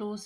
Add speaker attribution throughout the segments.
Speaker 1: 2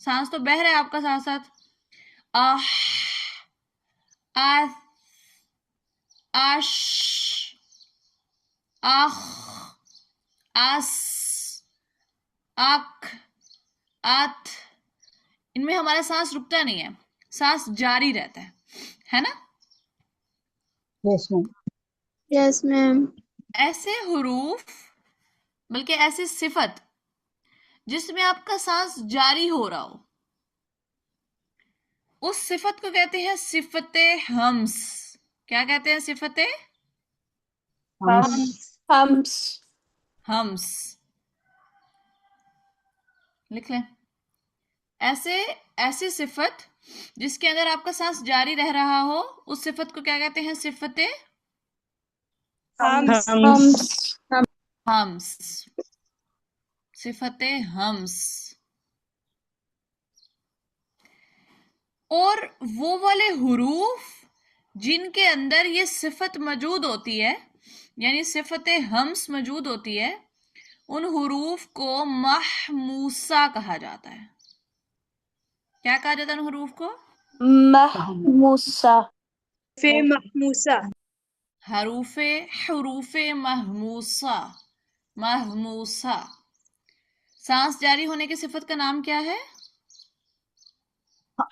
Speaker 1: सांस तो बह रहा है आपका साथ साथ. आह, आह, आश, आह, आस, आख, आत. इनमें हमारा सांस रुकता नहीं है, सांस जारी रहता है ना.
Speaker 2: Yes ma'am.
Speaker 3: Yes ma'am.
Speaker 1: ऐसे हुरूफ, बल्कि ऐसे सिफत जिसमें आपका सांस जारी हो रहा हो, उस सिफत को कहते हैं सिफते हम्स. क्या कहते हैं? सिफते
Speaker 3: हम्स.
Speaker 1: हम्स. लिख लें. ऐसे ऐसी सिफत जिसके अंदर आपका सांस जारी रह रहा हो, उस सिफत को क्या कहते हैं? सिफते
Speaker 3: हम्स.
Speaker 1: हम्स. सिफते हम्स. और वो वाले हुरूफ जिनके अंदर ये सिफत मौजूद होती है, यानी सिफते हम्स मौजूद होती है, उन हुरूफ को महमूसा कहा जाता है. क्या कहा जाता है उन हुरूफ को?
Speaker 3: महमूसा. महमूसा.
Speaker 1: हरूफे हरूफे महमूसा. महमूसा. सांस जारी होने की सिफत का नाम क्या है?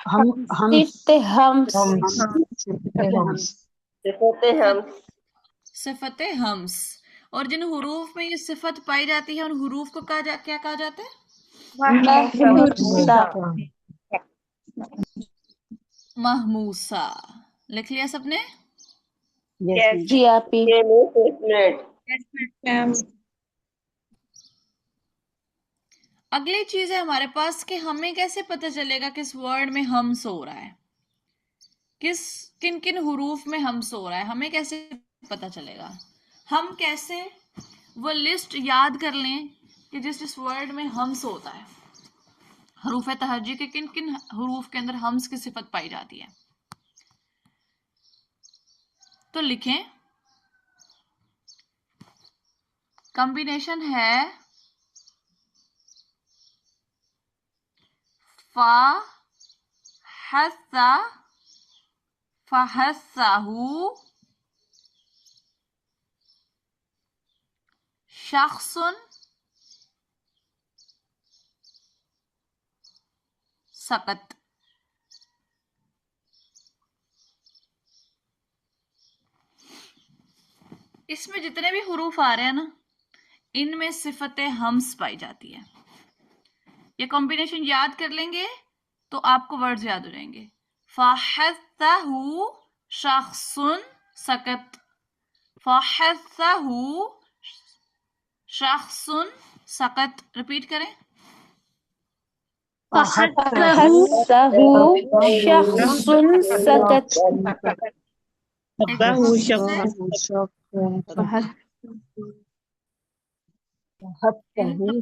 Speaker 2: हम
Speaker 1: सिफते हम्स. और जिन हुरूफ में ये सिफत पाई जाती है, उन हुरूफ को क्या कहा जाता है?
Speaker 3: महमूसा.
Speaker 1: महमूसा. लिख लिया सबने?
Speaker 2: यस
Speaker 3: जी आप ही. मैम.
Speaker 1: अगली चीज है हमारे पास कि हमें कैसे पता चलेगा किस वर्ड में हम्स हो रहा है, किन किन हुरूफ में हम्स हो रहा है, हमें कैसे पता चलेगा? हम कैसे वो लिस्ट याद कर लें कि जिस वर्ड में हम्स होता है, हरूफ तहज्जी के किन किन हुरूफ के अंदर हम्स की सिफत पाई जाती है. तो लिखें. कॉम्बिनेशन है फा, हस्सा, फहस्साहु, शख्सुन, सकत. इसमें जितने भी हुरूफ आ रहे हैं ना, इनमें सिफते हम्स पाई जाती है. ये कॉम्बिनेशन याद कर लेंगे तो आपको वर्ड्स याद हो जाएंगे. फहस्साहु शख्सुन सकत. फहस्साहु शख्सुन सकत. रिपीट करें.
Speaker 3: फहस्साहु शख्सुन सकत.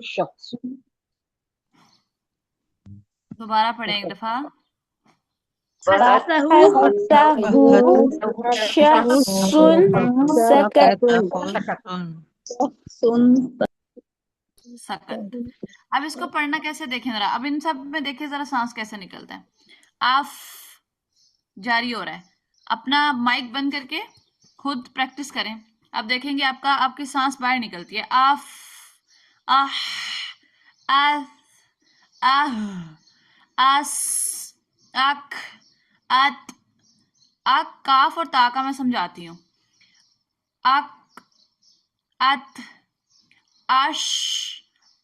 Speaker 2: शख्स.
Speaker 1: दोबारा पढ़ें एक दफा.
Speaker 3: फहस्साहु शख्सुन सकत.
Speaker 1: सकत. अब इसको पढ़ना कैसे देखें जरा. अब इन सब में देखिए जरा सांस कैसे निकलता है. आफ जारी हो रहा है. अपना माइक बंद करके खुद प्रैक्टिस करें. अब देखेंगे आपकी सांस बाहर निकलती है. आफ, आह, आह, आह, आस, आख, आत. आक, काफ और ता का मैं समझाती हूँ. आक, आत, आश,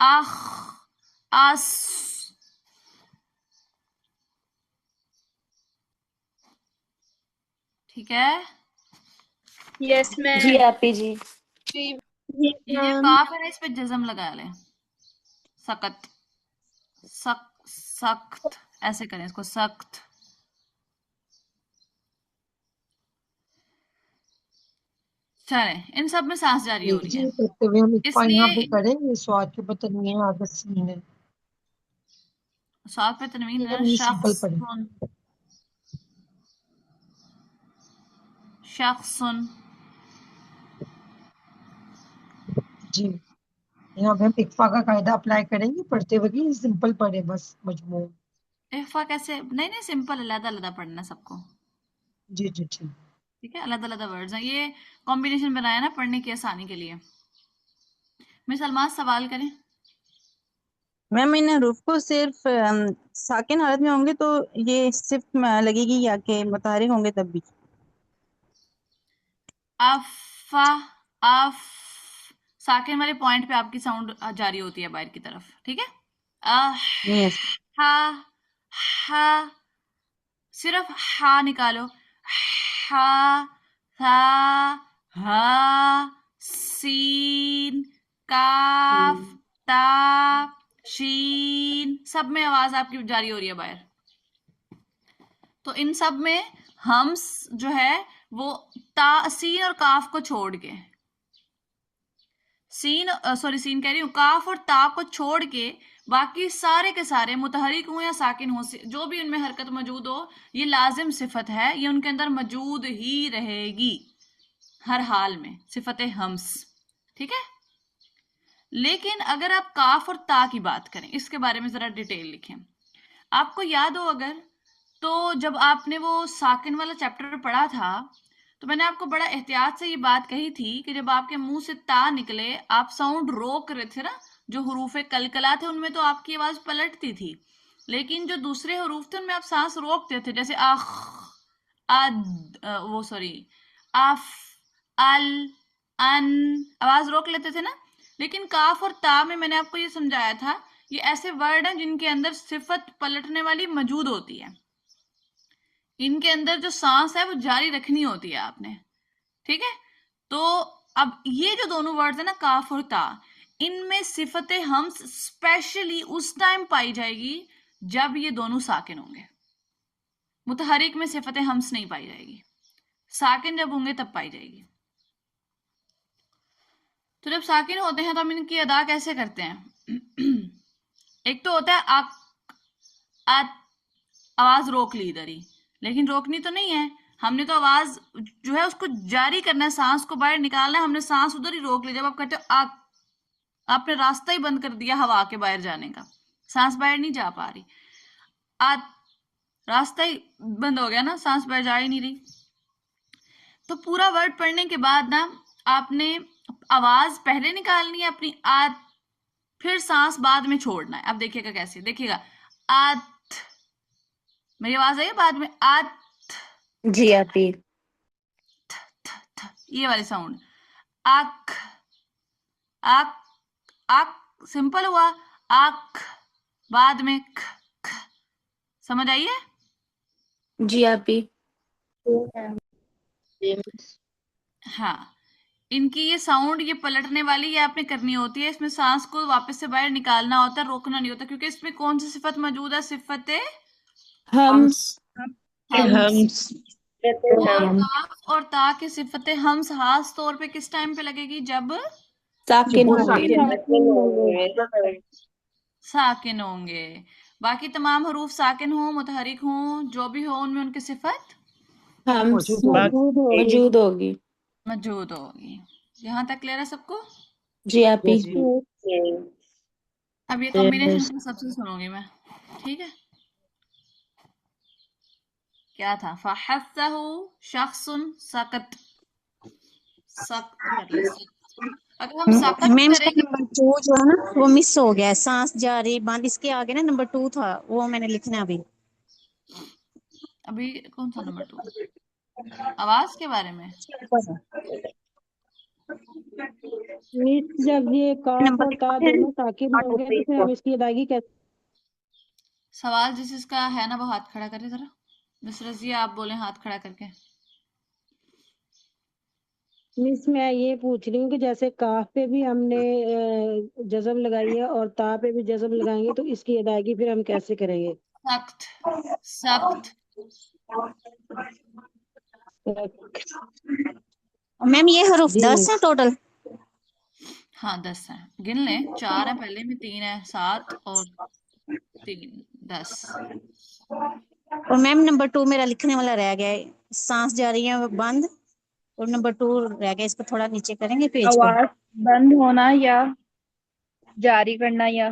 Speaker 1: आख, आस. ठीक है.
Speaker 3: Yes ma'am. जी आप ही जी.
Speaker 1: ये जो काफ है ना, इस पे जज्म लगा लें. सकत, सख्त. ऐसे करें इसको. सख्त. चलें. इन सब में सांस जारी हो रही है, इसलिए
Speaker 4: करेंगे स्वाद के बतनवी आदत सीन है.
Speaker 1: साथ पे तनवीन है.
Speaker 4: सिंपल पढ़े.
Speaker 1: शख्सुन.
Speaker 4: जी यहाँ पे हम इक्फा का कायदा अप्लाई करेंगे पढ़ते वक्त. सिंपल पढ़े बस मजमू.
Speaker 1: इफ़ा कैसे, नहीं नहीं सिंपल, अलग अलग पढ़ना सबको,
Speaker 4: जी जी जी।
Speaker 1: ठीक है, अलग अलग वर्ड्स हैं, ये कॉम्बिनेशन बनाया ना पढ़ने की आसानी के लिए। मिस अलमास सवाल करें।
Speaker 5: मैम इन हरूफ को सिर्फ साकिन हालत में होंगे तो ये सिर्फ लगेगी या के मुतहरिक होंगे तब भी?
Speaker 1: अफ़ा, अफ, साकिन वाले पॉइंट पे आपकी साउंड जारी होती है बाहर की तरफ, ठीक है।
Speaker 5: यस।
Speaker 1: हा, हा, सिर्फ हा निकालो, हा, हा, हा, सीन, काफ, ता, शीन, सब में आवाज आपकी जारी हो रही है बाहर। तो इन सब में हम्स जो है वो ता, सीन और काफ को छोड़ के, सीन कह रही हूँ, काफ और ता को छोड़ के बाकी सारे के सारे मुतहरिक हो या साकिन हो, जो भी उनमें हरकत मौजूद हो, ये लाजिम सिफत है, ये उनके अंदर मौजूद ही रहेगी हर हाल में, सिफत हम्स, ठीक है। लेकिन अगर आप काफ और ता की बात करें, इसके बारे में जरा डिटेल लिखें। आपको याद हो अगर, तो जब आपने वो साकिन वाला चैप्टर पढ़ा था तो मैंने आपको बड़ा एहतियात से ये बात कही थी कि जब आपके मुंह से ता निकले आप साउंड रोक रहे थे ना, जो हरूफे कलकला थे उनमें तो आपकी आवाज पलटती थी, लेकिन जो दूसरे हरूफ थे उनमें आप सांस रोकते थे, जैसे आख, वो सॉरी, आफ, अल, अन, आवाज रोक लेते थे ना। लेकिन काफ और ता में मैंने आपको ये समझाया था, ये ऐसे वर्ड हैं जिनके अंदर सिफत पलटने वाली मौजूद होती है, इनके अंदर जो सांस है वो जारी रखनी होती है आपने, ठीक है। तो अब ये जो दोनों वर्ड्स है ना, काफ और ता, इनमें सिफत हम्स स्पेशली उस टाइम पाई जाएगी जब ये दोनों साकिन होंगे। मुतहरिक में सिफत हम्स नहीं पाई जाएगी, साकिन जब होंगे तब पाई जाएगी। तो जब साकिन होते हैं तो हम इनकी अदा कैसे करते हैं? एक तो होता है आक, आवाज रोक ली इधर ही, लेकिन रोकनी तो नहीं है, हमने तो आवाज जो है उसको जारी करना है, सांस को बाहर निकालना है, हमने सांस उधर ही रोक ली। जब आप कहते हो आक, आपने रास्ता ही बंद कर दिया हवा के बाहर जाने का, सांस बाहर नहीं जा पा रही, आ, रास्ता ही बंद हो गया ना, सांस बाहर जा ही नहीं रही। तो पूरा वर्ड पढ़ने के बाद ना आपने आवाज पहले निकालनी है अपनी आद, फिर सांस बाद में छोड़ना है। अब देखिएगा कैसे, देखिएगा, आद, मेरी आवाज आई बाद में, आद,
Speaker 3: जी आपी।
Speaker 1: ये वाली साउंड, आक, आक, आक, सिंपल हुआ, आक, बाद में ख, ख, समझ आई है?
Speaker 3: जी आपी।
Speaker 1: हाँ, इनकी ये साउंड, ये पलटने वाली, ये आपने करनी होती है, इसमें सांस को वापस से बाहर निकालना होता है, रोकना नहीं होता, क्योंकि इसमें कौन सी सिफत मौजूद है? सिफत
Speaker 3: हम्स।
Speaker 1: हम्स। और काफ और ता की सिफत हम्स खास तौर पे किस टाइम पे लगेगी? जब
Speaker 3: साकिन
Speaker 2: वो
Speaker 3: होंगे।
Speaker 1: साकिन होंगे। बाकी तमाम हरूफ साकिन हो, मुतहरिक हो, जो भी हो, उनमें उनकी सिफत
Speaker 3: हम्स
Speaker 2: मौजूद होगी।
Speaker 3: मौजूद होगी।
Speaker 1: मौजूद होगी। यहाँ तक क्लियर है सबको?
Speaker 3: जी आपी।
Speaker 1: अब ये कॉम्बिनेशन सबसे सुनूंगी मैं, ठीक है। क्या था? फहस्सहु शख्सुन सकत, सख्त कर ले, सख्त। अगर हम सख्त
Speaker 6: मैम इसका
Speaker 1: करेंगे,
Speaker 6: नंबर 2 जो है ना वो मिस हो गया है, सांस जारी बंद, इसके आगे ना नंबर 2 था वो मैंने लिखना है अभी।
Speaker 1: अभी कौन सा नंबर 2? आवाज के बारे में?
Speaker 2: मिस जब ये काफ
Speaker 6: नंबर
Speaker 2: और ता दोनों साकिन होंगे तो फिर हम इसकी अदायगी कैसे?
Speaker 1: सवाल जिस जिसका है ना वो हाथ खड़ा करे जरा। मिस रजिया आप बोले हाथ खड़ा करके।
Speaker 2: मिस मैं ये पूछ रही हूँ कि जैसे काफ पे भी हमने जज़म लगाई है और ता पे भी जज़म लगाएंगे तो इसकी अदायगी फिर हम कैसे करेंगे?
Speaker 1: सख्त, सख्त।
Speaker 6: मैम ये हरूफ
Speaker 2: जी
Speaker 6: 10 है टोटल?
Speaker 1: हाँ 10 है, गिन लें, 4 है पहले में, 3 है, 7 और 3, 10।
Speaker 6: और मैम नंबर 2 मेरा लिखने वाला रह गया है, सांस जारी है बंद, और नंबर 2 रह गया, इसको थोड़ा नीचे करेंगे पेज को।
Speaker 7: आवाज बंद होना या जारी करना या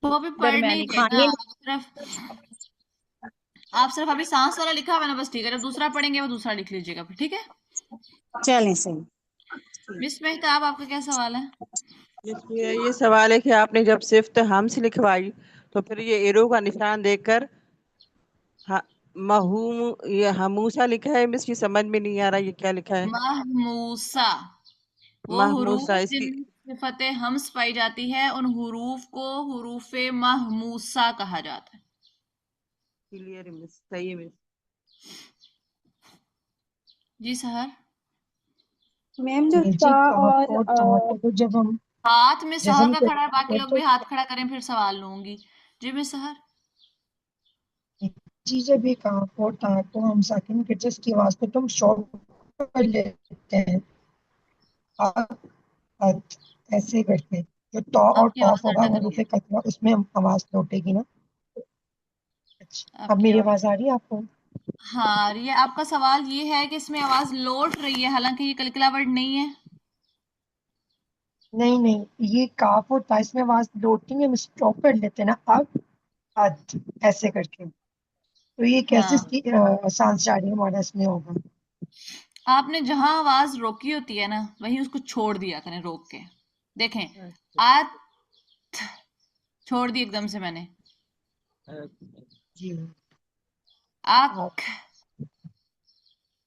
Speaker 1: वो भी पढ़ नहीं
Speaker 7: दरमियानी
Speaker 1: रहे
Speaker 6: हाँ
Speaker 1: ना,
Speaker 6: ये
Speaker 1: सिर्फ आप सिर्फ अभी सांस वाला लिखा हुआ है ना, बस ठीक है, जब दूसरा पढ़ेंगे वो दूसरा लिख लीजिएगा फिर, ठीक है।
Speaker 6: चलें सही।
Speaker 1: मिस मेहताब आपका क्या सवाल है?
Speaker 8: ये सवाल है कि आपने जब सिफ्त हमस लिखवाई तो फिर ये एरो का निशान देखकर ये हमूसा लिखा है मिस, ये समझ में नहीं आ रहा ये क्या लिखा है।
Speaker 1: महमूसा, वो
Speaker 8: महमूसा,
Speaker 1: हुरूफ
Speaker 8: इसकी
Speaker 1: जिनमें सिफत हमस पाई जाती है उन हुरूफ को हुरूफे महमूसा कहा जाता है।
Speaker 8: क्लियर है मिस, सही है मिस।
Speaker 1: जी सहर।
Speaker 7: मैम जो
Speaker 4: जी
Speaker 7: ता
Speaker 4: काफ
Speaker 7: और
Speaker 4: और ता को जब हम
Speaker 1: हाथ में सहर
Speaker 4: जज़म
Speaker 1: का खड़ा है, बाकी
Speaker 4: करते
Speaker 1: लोग भी हाथ खड़ा करें फिर सवाल लूंगी। जी मिस सहर।
Speaker 4: जी जब ये काफ और ता को हम साकिन के जस्ट की आवाज को तुम शॉर्ट कर लेते हैं अत, ऐसे करके जो ता और
Speaker 1: आपकी
Speaker 4: कॉफ
Speaker 1: आवाज
Speaker 4: होगा
Speaker 1: अटक
Speaker 4: वो
Speaker 1: रही है।
Speaker 4: रूफे कतरा उसमें हम आवाज लौटेगी ना। अच्छा अब
Speaker 1: आपकी
Speaker 4: मेरी
Speaker 1: आवाज,
Speaker 4: आवाज आ रही है आपको?
Speaker 1: हाँ, ये आपका सवाल ये है कि इसमें आवाज लौट रही है, हालांकि ये कलकला वर्ड नहीं है।
Speaker 4: नहीं नहीं, ये काफ और ता इसमें आवाज लौटती है, हम स्टॉप कर लेते हैं ना अब अत ऐसे करके, तो ये कैसे
Speaker 1: हाँ,
Speaker 4: इसकी सांस जारी हमारा इसमें होगा।
Speaker 1: आपने जहां आवाज रोकी होती है ना वहीं उसको छोड़ दिया करें, रोक के देखें।
Speaker 8: अच्छा,
Speaker 1: आत छोड़ दी एकदम से मैंने।
Speaker 4: जी
Speaker 1: आख।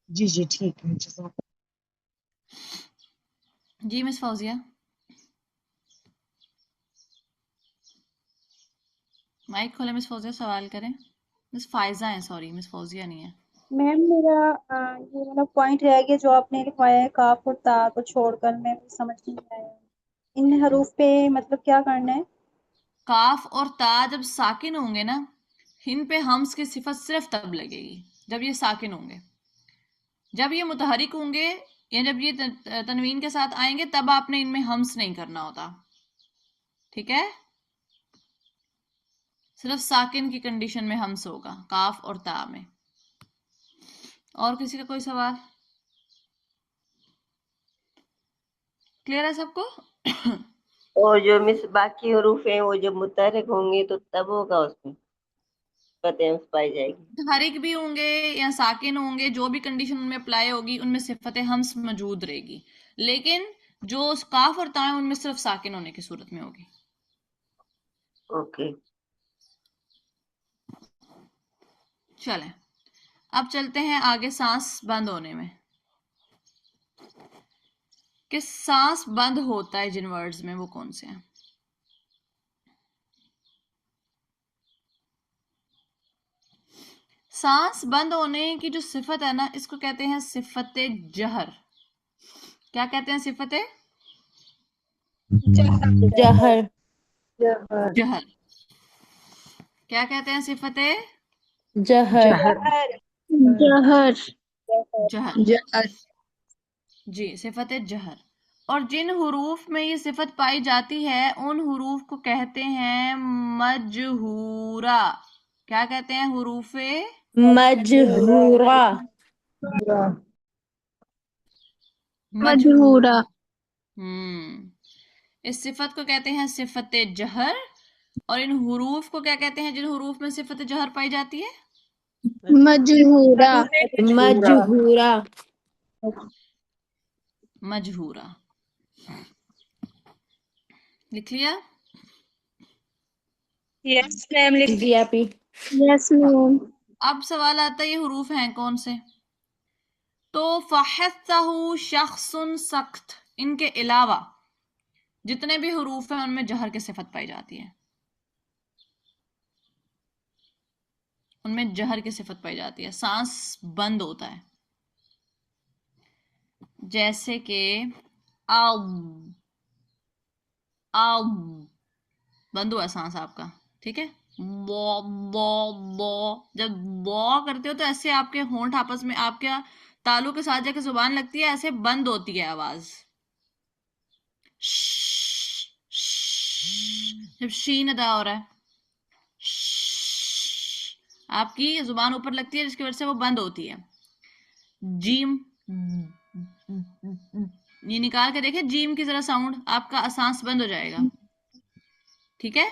Speaker 4: जी जी ठीक है जज़ाक।
Speaker 1: जी मिस फौजिया। माइक खोले मिस फौजिया, सवाल करें। मिस फायजा है, सॉरी मिस फौजिया नहीं है।
Speaker 7: मैम मेरा ये वाला पॉइंट रह गया जो आपने लिखवाया है काफ और ता को छोड़कर, मैं समझ नहीं आया इन हरूफ पे मतलब क्या करना है।
Speaker 1: काफ और ता जब साकिन होंगे ना, इन पे हम्स की सिफत सिर्फ तब लगेगी जब ये साकिन होंगे। जब ये मुतहरिक होंगे या जब ये तनवीन के साथ आएंगे तब आपने इनमें हम्स नहीं करना होता, ठीक है। सिर्फ साकिन की कंडीशन में हम्स होगा काफ और ता में। और किसी का कोई सवाल? क्लियर है सबको?
Speaker 9: और जो मिस बाकी हरूफ हैं वो जब मुतहरिक होंगे तो तब होगा उसमें फतेह पाई जाएगी।
Speaker 1: मुतहरिक भी होंगे या साकिन होंगे, जो भी कंडीशन उनमें अप्लाई होगी उनमें सिफत हम्स मौजूद रहेगी, लेकिन जो काफ और ता है उनमें सिर्फ साकिन होने की सूरत में होगी।
Speaker 9: ओके।
Speaker 1: चलें, अब चलते हैं आगे सांस बंद होने में कि सांस बंद होता है जिन वर्ड्स में वो कौन से हैं। सांस बंद होने की जो सिफत है ना, इसको कहते हैं सिफत जहर। क्या कहते हैं? सिफत
Speaker 3: जहर।
Speaker 1: जहर। क्या कहते हैं? सिफत
Speaker 3: जहर।
Speaker 7: जहर।
Speaker 1: जहर। जी, सिफत जहर। और जिन हुरूफ में ये सिफत पाई जाती है उन हुरूफ को कहते हैं मजहूरा। क्या कहते हैं? हुरूफे
Speaker 3: मजहूरा।
Speaker 1: मजहूरा। इस सिफत को कहते हैं सिफत जहर। और इन हुरूफ को क्या कहते हैं जिन हुरूफ में सिफत जहर पाई जाती है?
Speaker 7: मजहूरा।
Speaker 3: मजहूरा।
Speaker 1: मजहूरा। लिख लिया?
Speaker 7: यस मैम लिख।
Speaker 3: जी आपी।
Speaker 7: Yes ma'am.
Speaker 1: अब सवाल आता है ये हुरूफ हैं कौन से? तो फहस्सहु शख्सुन सख्त, इनके अलावा जितने भी हुरूफ हैं उनमें जहर की सिफत पाई जाती है, उनमें जहर की सिफत पाई जाती है, सांस बंद होता है। जैसे कि आउ, आउ बंद हुआ सांस आपका, ठीक है। बो बो बो, जब बो करते हो तो ऐसे आपके होंठ आपस में आपके तालू के साथ जाके जुबान लगती है, ऐसे बंद होती है आवाज। जब शीन अदा हो रहा है, आपकी जुबान ऊपर लगती है जिसकी वजह से वो बंद होती है। जीम, ये निकाल के देखे जीम की जरा साउंड, आपका सांस बंद हो जाएगा, ठीक है।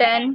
Speaker 7: 10.